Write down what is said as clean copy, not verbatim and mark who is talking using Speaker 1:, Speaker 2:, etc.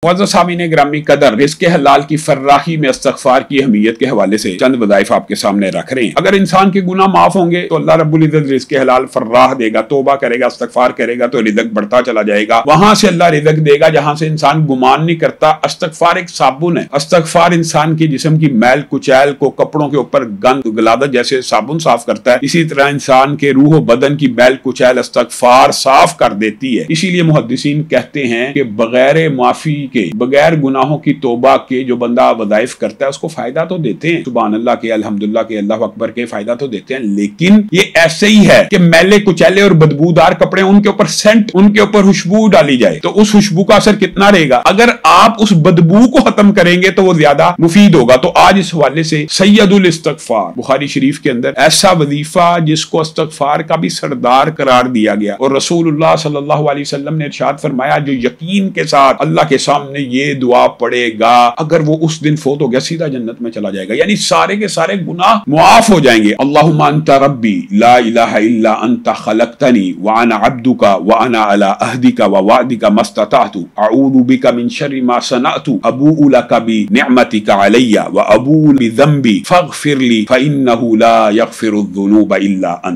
Speaker 1: मुअज़्ज़ज़ सामीन ग्रामी कदर, रिज़्क़ हलाल की फर्राही में इस्तिग़फ़ार की अहमियत के हवाले से चंद वज़ाइफ आपके सामने रख रहे हैं। अगर इंसान के गुनाह माफ होंगे तो अल्लाह रब्बुल इज़्ज़त रिज़्क़ हलाल फर्राह देगा, तौबा करेगा, इस्तिग़फ़ार करेगा तो रिज़्क़ बढ़ता चला जाएगा। वहां से अल्लाह रिज़्क़ देगा जहां से इंसान गुमान नहीं करता। इस्तिग़फ़ार एक साबुन है। इस्तिग़फ़ार इंसान के जिस्म की मैल कुचैल को, कपड़ों के ऊपर गंद गलादत जैसे साबुन साफ करता है, इसी तरह इंसान के रूह बदन की मैल कुचैल इस्तिग़फ़ार साफ कर देती है। इसीलिए मुहद्दिसीन कहते हैं कि बगैर माफी के, बगैर गुनाहों की तौबा के जो बंदा वज़ाइफ करता है उसको फायदा तो देते हैं, सुभान अल्लाह के, अल्हम्दुलिल्लाह के, अल्लाह अकबर के फायदा तो देते हैं, लेकिन ये ऐसे ही है कि मैले कुचैले और बदबूदार कपड़े, उनके ऊपर सेंट, उनके ऊपर खुशबू डाली जाए तो उस खुशबू का असर कितना रहेगा। अगर आप उस बदबू को खत्म करेंगे तो वो ज्यादा मुफीद होगा। तो आज इस हवाले से सैयदुल इस्तिग़फ़ार बुखारी शरीफ के अंदर ऐसा वजीफा जिसको इस्तिग़फ़ार का भी सरदार करार दिया गया, और रसूलुल्लाह सल्लल्लाहु अलैहि वसल्लम ने इरशाद फरमाया जो यकीन के साथ अल्लाह के सामने ये दुआ पढ़ेगा, अगर वो उस दिन फौत हो गया सीधा जन्नत में चला जाएगा, यानी सारे के सारे गुनाह मुआफ हो जाएंगे। अल्लाहुम्मा अंता रब्बी ला इलाहा इल्ला अंता खलक़तनी व अना अब्दुका व अना अला अहदिका व वादिका मस्तताअतु अऊज़ु बिका मिन शर्रि मा सनअतु अबूउ लका बि निअमतिका अलैया व अबूउ बिज़ंबी फ़ग़फ़िरली फ़इन्नहु ला यग़फ़िरुज़्ज़ुनूबा इल्ला अंत।